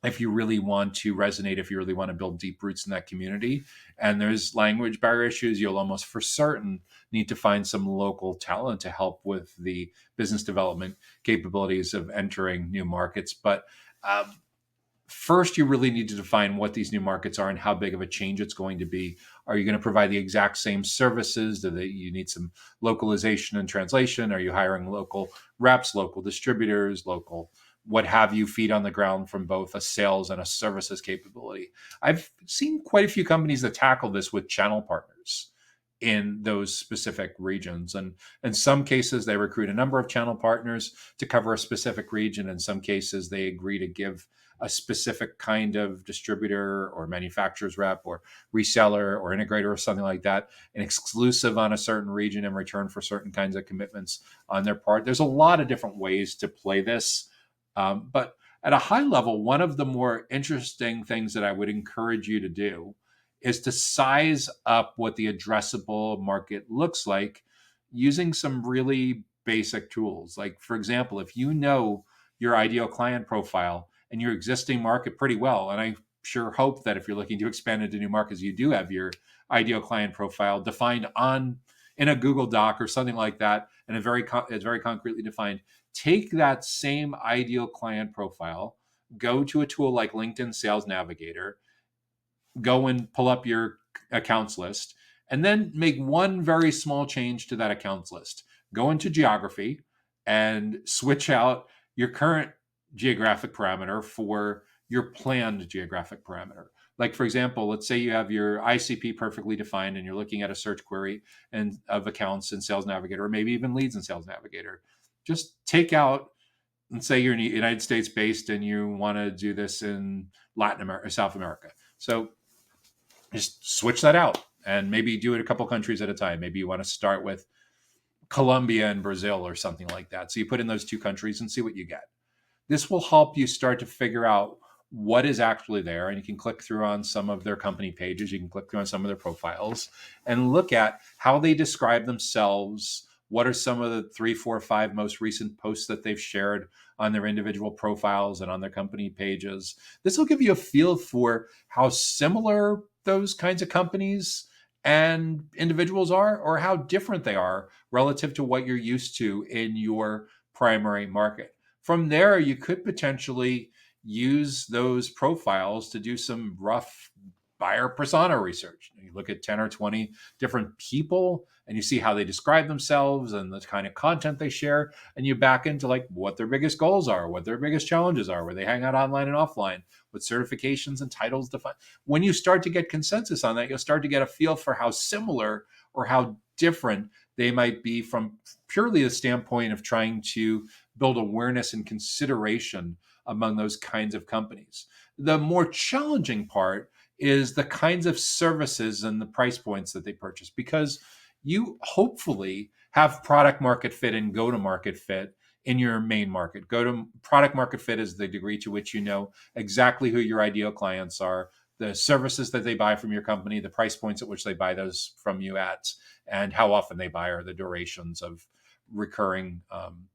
If you really want to resonate, if you really want to build deep roots in that community, and there's language barrier issues, you'll almost for certain need to find some local talent to help with the business development capabilities of entering new markets. But first, you really need to define what these new markets are and how big of a change it's going to be. Are you going to provide the exact same services? You need some localization and translation? Are you hiring local reps, local distributors, local what have you, feet on the ground from both a sales and a services capability? I've seen quite a few companies that tackle this with channel partners in those specific regions. And in some cases, they recruit a number of channel partners to cover a specific region. In some cases, they agree to give a specific kind of distributor or manufacturer's rep or reseller or integrator or something like that, an exclusive on a certain region in return for certain kinds of commitments on their part. There's a lot of different ways to play this. But at a high level, one of the more interesting things that I would encourage you to do is to size up what the addressable market looks like using some really basic tools. Like, for example, if you know your ideal client profile and your existing market pretty well, and I sure hope that if you're looking to expand into new markets, you do have your ideal client profile defined in a Google Doc or something like that, and it's very concretely defined. Take that same ideal client profile, go to a tool like LinkedIn Sales Navigator, go and pull up your accounts list, and then make one very small change to that accounts list. Go into geography and switch out your current geographic parameter for your planned geographic parameter. Like, for example, let's say you have your ICP perfectly defined and you're looking at a search query and of accounts in Sales Navigator, or maybe even leads in Sales Navigator. Just take out, and say you're in the United States based and you want to do this in Latin America, South America. So just switch that out and maybe do it a couple countries at a time. Maybe you want to start with Colombia and Brazil or something like that. So you put in those two countries and see what you get. This will help you start to figure out what is actually there. And you can click through on some of their company pages, you can click through on some of their profiles and look at how they describe themselves. What are some of the 3, 4, 5 most recent posts that they've shared on their individual profiles and on their company pages? This will give you a feel for how similar those kinds of companies and individuals are, or how different they are relative to what you're used to in your primary market. From there, you could potentially use those profiles to do some rough buyer persona research. You look at 10 or 20 different people and you see how they describe themselves and the kind of content they share, and you back into like what their biggest goals are, what their biggest challenges are, where they hang out online and offline, what certifications and titles define. When you start to get consensus on that, you'll start to get a feel for how similar or how different they might be from purely the standpoint of trying to build awareness and consideration among those kinds of companies. The more challenging part is the kinds of services and the price points that they purchase, because you hopefully have product market fit and go to market fit in your main market. Go to product market fit is the degree to which you know exactly who your ideal clients are, the services that they buy from your company, the price points at which they buy those from you at, and how often they buy, or the durations of recurring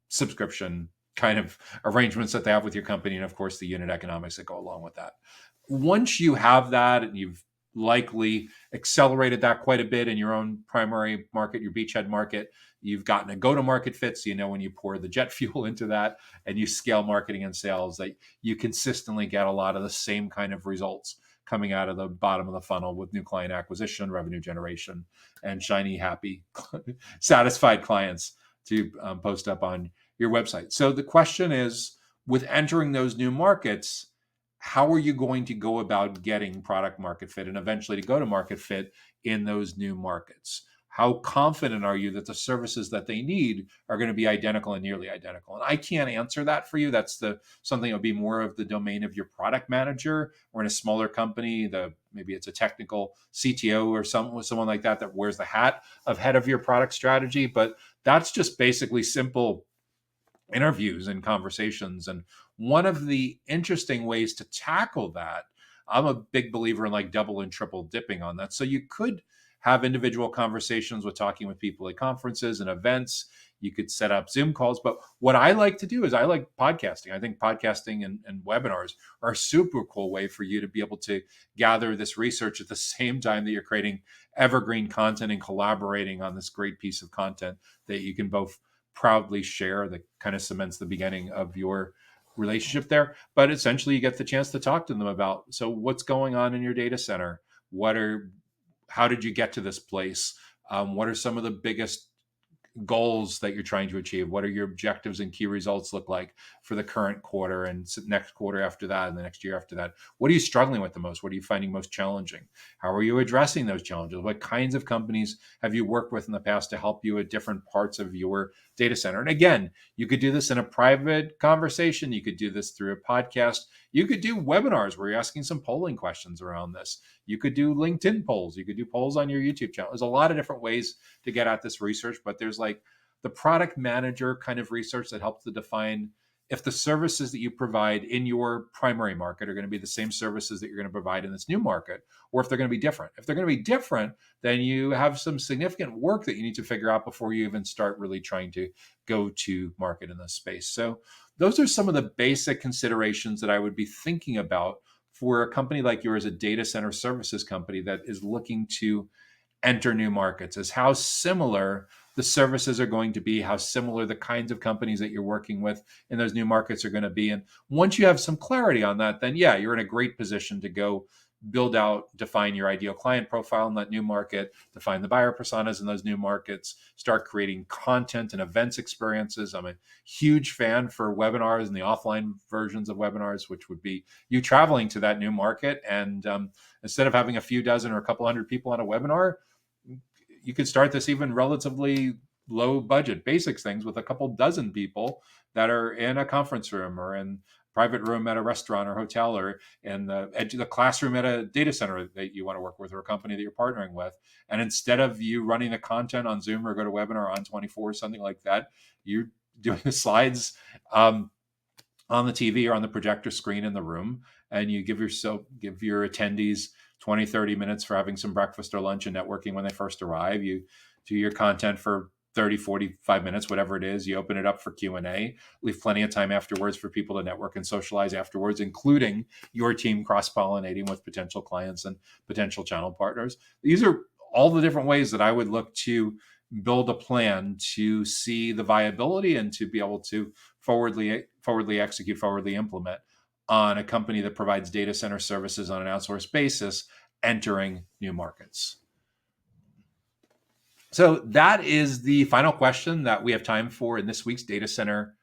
subscription kind of arrangements that they have with your company, and of course the unit economics that go along with that. Once you have that, and you've likely accelerated that quite a bit in your own primary market, your beachhead market, you've gotten a go-to-market fit, so you know when you pour the jet fuel into that and you scale marketing and sales, that you consistently get a lot of the same kind of results coming out of the bottom of the funnel with new client acquisition, revenue generation, and shiny, happy, satisfied clients to post up on your website. So the question is, with entering those new markets, how are you going to go about getting product market fit and eventually to go to market fit in those new markets? How confident are you that the services that they need are going to be identical and nearly identical? And I can't answer that for you. That's something that would be more of the domain of your product manager, or in a smaller company, maybe it's a technical CTO or someone like that that wears the hat of head of your product strategy. But that's just basically simple interviews and conversations. And one of the interesting ways to tackle that, I'm a big believer in like double and triple dipping on that. So you could have individual conversations with talking with people at conferences and events. You could set up Zoom calls. But what I like to do is I like podcasting. I think podcasting and webinars are a super cool way for you to be able to gather this research at the same time that you're creating evergreen content and collaborating on this great piece of content that you can both proudly share, that kind of cements the beginning of your relationship there. But essentially you get the chance to talk to them about, so what's going on in your data center? How did you get to this place? What are some of the biggest goals that you're trying to achieve? What are your objectives and key results look like for the current quarter and next quarter after that and the next year after that? What are you struggling with the most? What are you finding most challenging? How are you addressing those challenges? What kinds of companies have you worked with in the past to help you at different parts of your data center? And again, you could do this in a private conversation. You could do this through a podcast. You could do webinars where you're asking some polling questions around this. You could do LinkedIn polls. You could do polls on your YouTube channel. There's a lot of different ways to get at this research, but there's like the product manager kind of research that helps to define if the services that you provide in your primary market are going to be the same services that you're going to provide in this new market, or if they're going to be different. If they're going to be different, then you have some significant work that you need to figure out before you even start really trying to go to market in this space. So those are some of the basic considerations that I would be thinking about for a company like yours, a data center services company that is looking to enter new markets, is how similar the services are going to be, how similar the kinds of companies that you're working with in those new markets are going to be. And once you have some clarity on that, then yeah, you're in a great position to go build out, define your ideal client profile in that new market, define the buyer personas in those new markets, start creating content and events experiences. I'm a huge fan for webinars and the offline versions of webinars, which would be you traveling to that new market. And instead of having a few dozen or a couple hundred people on a webinar, you could start this even relatively low budget basics things with a couple dozen people that are in a conference room or in private room at a restaurant or hotel, or in the edge of the classroom at a data center that you want to work with, or a company that you're partnering with. And instead of you running the content on Zoom or GoToWebinar on 24, something like that, you're doing the slides on the TV or on the projector screen in the room, and you give your attendees 20, 30 minutes for having some breakfast or lunch and networking when they first arrive. You do your content for 30, 45 minutes, whatever it is. You open it up for Q&A, leave plenty of time afterwards for people to network and socialize afterwards, including your team cross-pollinating with potential clients and potential channel partners. These are all the different ways that I would look to build a plan to see the viability and to be able to forwardly execute, forwardly implement on a company that provides data center services on an outsourced basis entering new markets. So that is the final question that we have time for in this week's Data Center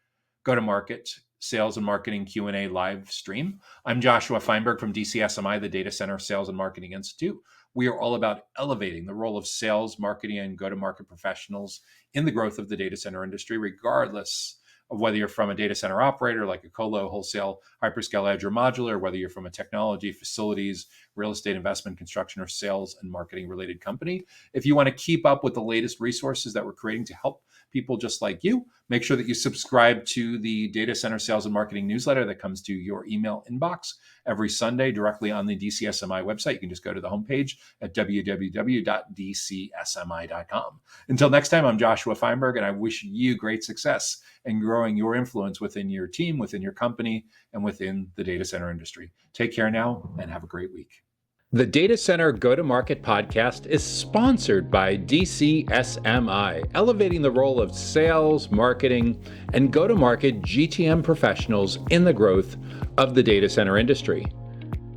Go-to-Market Sales and Marketing Q&A live stream. I'm Joshua Feinberg from DCSMI, the Data Center Sales and Marketing Institute. We are all about elevating the role of sales, marketing, and go-to-market professionals in the growth of the data center industry, regardless of whether you're from a data center operator like a colo, wholesale, hyperscale, edge, or modular, or whether you're from a technology, facilities, real estate investment, construction, or sales and marketing related company. If you want to keep up with the latest resources that we're creating to help people just like you, make sure that you subscribe to the Data Center Sales and Marketing newsletter that comes to your email inbox every Sunday directly on the DCSMI website. You can just go to the homepage at www.dcsmi.com. Until next time, I'm Joshua Feinberg, and I wish you great success in growing your influence within your team, within your company, and within the data center industry. Take care now and have a great week. The Data Center Go-to-Market podcast is sponsored by DCSMI, elevating the role of sales, marketing, and go-to-market GTM professionals in the growth of the data center industry.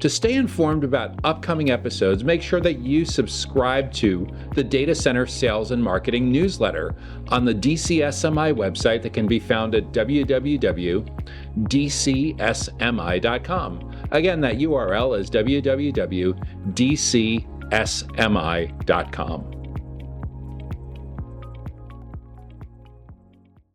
To stay informed about upcoming episodes, make sure that you subscribe to the Data Center Sales and Marketing newsletter on the DCSMI website that can be found at www.dcsmi.com. Again, that URL is www.dcsmi.com.